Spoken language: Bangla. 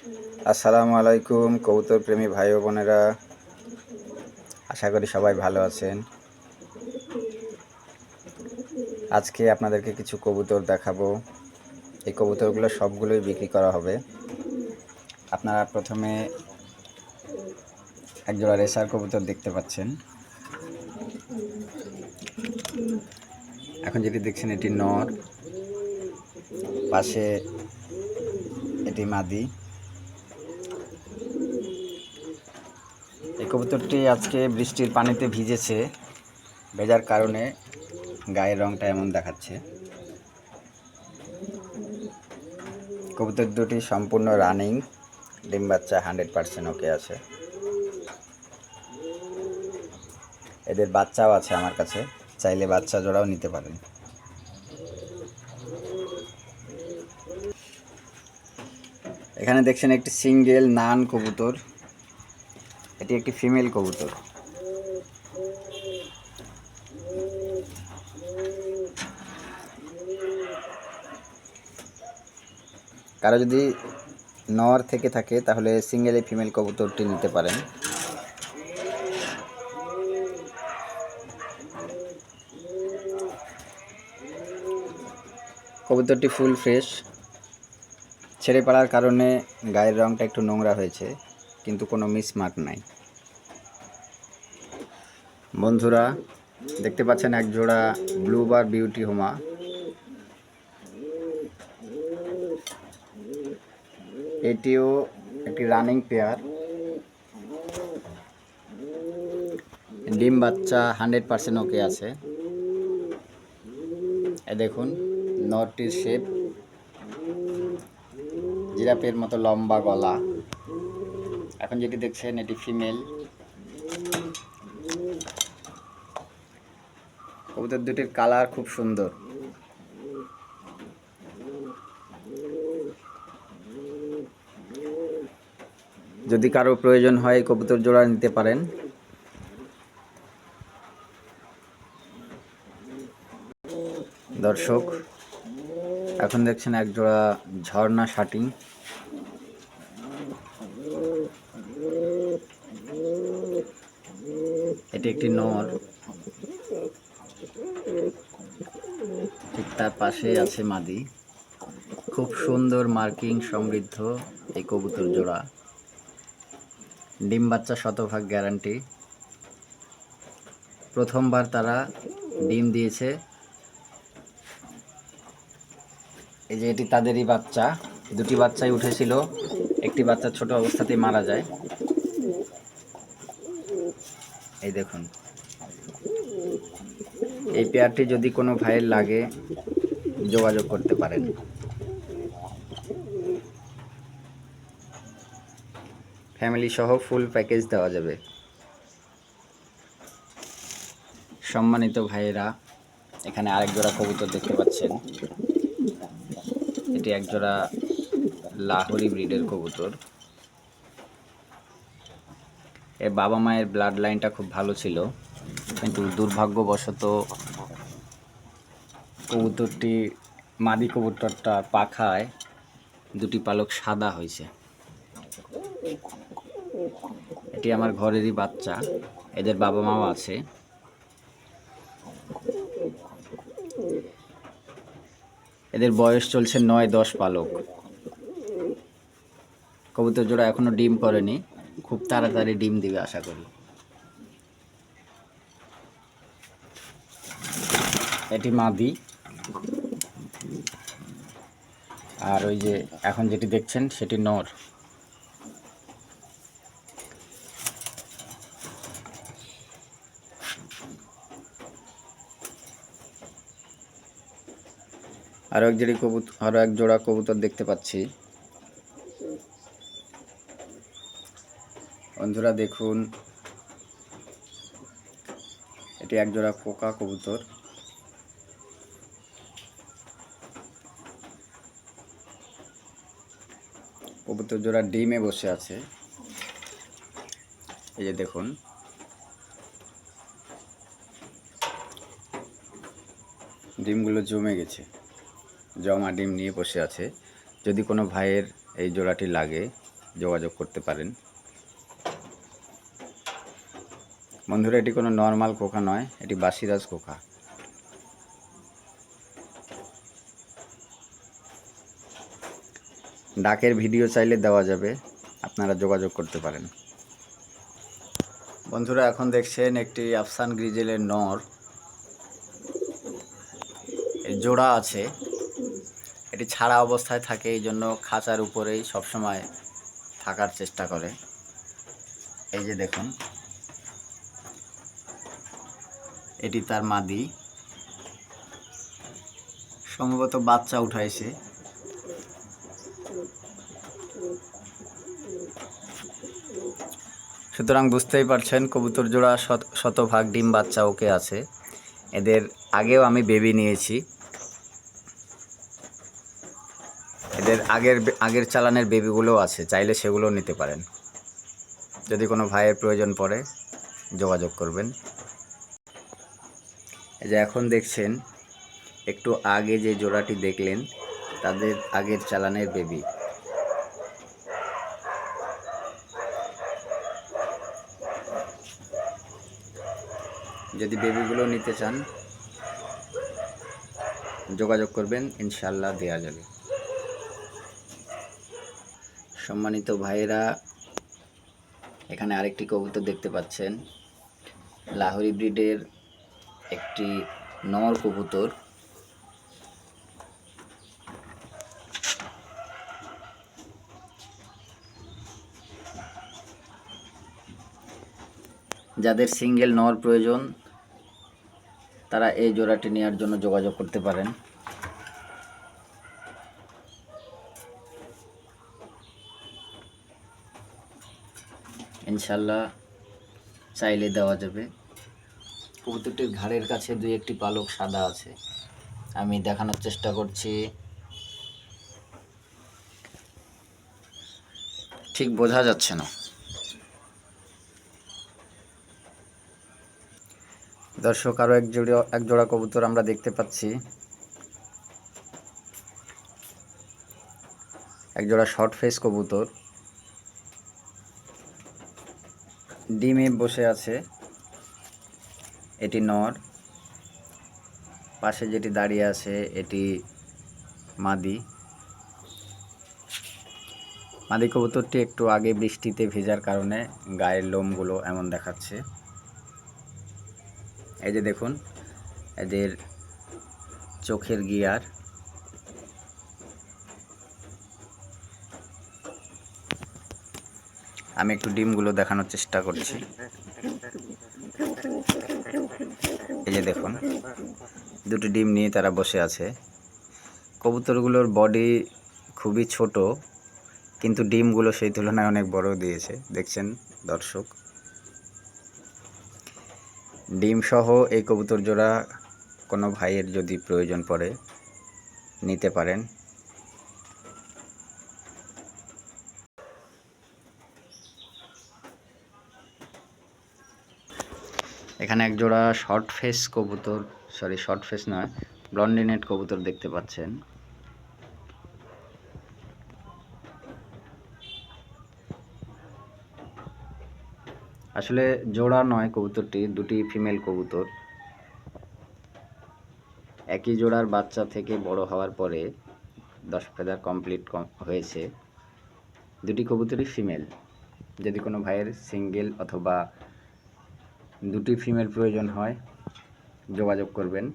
আসসালামু আলাইকুম কবুতর প্রেমী ভাই ও বোনেরা, আশা করি সবাই ভালো আছেন। আজকে আপনাদেরকে কিছু কবুতর দেখাবো। এই কবুতরগুলো সবগুলোই বিক্রি করা হবে। আপনারা প্রথমে একজোড়া রেসার কবুতর দেখতে পাচ্ছেন। এখন যেটি দেখছেন এটি নর, পাশে এটি মাদি। এই কবুতরটি আজকে বৃষ্টির পানিতে ভিজেছে, ভেজার কারণে গায়ের রংটা এমন দেখাচ্ছে। কবুতর দুটি সম্পূর্ণ রানিং, ডিম বাচ্চা 100% ওকে আছে। এদের বাচ্চাও আছে আমার কাছে, চাইলে বাচ্চা জোড়াও নিতে পারেন। এখানে দেখছেন একটি সিঙ্গেল নান কবুতর, এটি একটি ফিমেল কবুতর। কারো যদি নর থেকে থাকে তাহলে সিঙ্গেল এই ফিমেল কবুতরটি নিতে পারেন। কবুতরটি ফুল ফ্রেশ, ছেড়ে পড়ার কারণে গায়ের রংটা একটু নোংরা হয়েছে, কিন্তু কোনো মিসমার্ক নাই। বন্ধুরা দেখতে পাচ্ছেন এক জোড়া ব্লু বার বিউটি হোমা। এটিও একটি রানিং পেয়ার, ডিম বাচ্চা 100% ওকে আছে। এই দেখুন নরটির শেপ, জিরাফের মতো লম্বা গলা। এখন যেটি দেখছেন এটি ফিমেল। কবুতর দুটির কালার খুব সুন্দর। যদি কারো প্রয়োজন হয় কবুতর জোড়া নিতে পারেন। দর্শক এখন দেখছেন এক জোড়া ঝর্ণা শাটিং। এটি একটি নর, ঠিক তার পাশে আছে মাদি। খুব সুন্দর মার্কিং সমৃদ্ধ এই কবুতর জোড়া, ডিম বাচ্চা 100% গ্যারান্টি। প্রথমবার তারা ডিম দিয়েছে। এই যে এটি তাদেরই বাচ্চা, দুটি বাচ্চাই উঠেছিল, একটি বাচ্চা ছোট অবস্থাতেই মারা যায়। এই দেখুন, এই পেয়ারটি যদি কোনো ভাইয়ের লাগে যোগাযোগ করতে পারেন। ফ্যামিলি সহ ফুল প্যাকেজ দেওয়া যাবে। সম্মানিত ভাইয়েরা, এখানে আরেক জোড়া কবুতর দেখতে পাচ্ছেন। এটি এক জোড়া লাহোরি ব্রিডের কবুতর। এর বাবা মায়ের ব্লাড লাইনটা খুব ভালো ছিল, কিন্তু দুর্ভাগ্যবশত কবুতরটি মাদি কবুতরটার পাখায় দুটি পালক সাদা হয়েছে। এটি আমার ঘরেরই বাচ্চা, এদের বাবা মাও আছে। এদের বয়স চলছে 9-10 পালক। কবুতর জোড়া এখনো ডিম করেনি, খুব তাড়াতাড়ি ডিম দিবে আশা করি। এটি মাদি, আর ওই যে এখন যেটি দেখছেন সেটি নর। আরো এক জোড়া কবুতর দেখতে পাচ্ছি। বন্ধুরা দেখুন, এটি এক জোড়া কোকা কবুতর। কবুতর জোড়া ডিমে বসে আছে। এই যে দেখুন, ডিমগুলো জমে গেছে, জমা ডিম নিয়ে বসে আছে। যদি কোনো ভাইয়ের এই জোড়াটি লাগে যোগাযোগ করতে পারেন। বন্ধুরা, এটি কোনো নর্মাল কোকা নয়, এটি বাসিরাজ কোকা। ডাকের ভিডিও চাইলে দেওয়া যাবে, আপনারা যোগাযোগ করতে পারেন। বন্ধুরা, এখন দেখছেন একটি আফসান গ্রিজেলের নর জোড়া আছে। এটি ছাড়া অবস্থায় থাকে, এই জন্য খাঁচার উপরেই সবসময় থাকার চেষ্টা করে। এই যে দেখুন, এটি তার মাদি, সম্ভবত বাচ্চা উঠাইছে। সুতরাং বুঝতেই পারছেন কবুতর জোড়া শতভাগ ডিম বাচ্চা ওকে আছে। এদের আগেও আমি বেবি নিয়েছি, এদের আগের চালানের বেবিগুলোও আছে, চাইলে সেগুলোও নিতে পারেন। যদি কোনো ভাইয়ের প্রয়োজন পড়ে যোগাযোগ করবেন। এই যে এখন দেখছেন, একটু আগে যে জোড়াটি দেখলেন তাদের আগের চালানের বেবি। যদি বেবিগুলো নিতে চান যোগাযোগ করবেন, ইনশাল্লাহ দেয়া যাবে। সম্মানিত ভাইয়েরা, এখানে আরেকটি কবুতর দেখতে পাচ্ছেন, লাহোরি ব্রিডের একটি নর কবুতর। যাদের সিঙ্গেল নর প্রয়োজন তারা এই জোড়াটি নেওয়ার জন্য যোগাযোগ করতে পারেন। ইনশাল্লাহ চাইলে দেওয়া যাবে। কবুতরটির ঘাড়ের কাছে দুই একটি পালক সাদা আছে, আমি দেখানোর চেষ্টা করছি, ঠিক বোঝা যাচ্ছে না। দর্শক, আরও এক জোড়া কবুতর আমরা দেখতে পাচ্ছি, এক জোড়া শর্ট ফেস কবুতর ডিমে বসে আছে। এটি নর, পাশে যেটি দাঁড়িয়ে আছে এটি মাদি। মাদি কবুতরটি একটু আগে বৃষ্টিতে ভেজার কারণে গায়ের লোমগুলো এমন দেখাচ্ছে। এই যে দেখুন এদের চোখের গিয়ার। আমি একটু ডিমগুলো দেখানোর চেষ্টা করছি। এই যে দেখুন, দুটি ডিম নিয়ে তারা বসে আছে। কবুতরগুলোর বডি খুবই ছোট, কিন্তু ডিমগুলো সেই তুলনায় অনেক বড় দিয়েছে, দেখছেন দর্শক। ডিম সহ এই কবুতর জোড়া কোনো ভাইয়ের যদি প্রয়োজন পড়ে নিতে পারেন। এখানে এক জোড়া শর্ট ফেস কবুতর, শর্ট ফেস নয়, ব্লন্ডিনেট কবুতর দেখতে পাচ্ছেন। আসলে জোড়া নয় কবুতরটি, দুটি ফিমেল কবুতর। একই জোড়ার বাচ্চা থেকে বড় হওয়ার পরে 10 ফেদার কমপ্লিট হয়েছে। দুটি কবুতরই ফিমেল। যদি কোনো ভাইয়ের সিঙ্গেল অথবা দুটি ফিমেল প্রয়োজন হয় যোগাযোগ করবেন।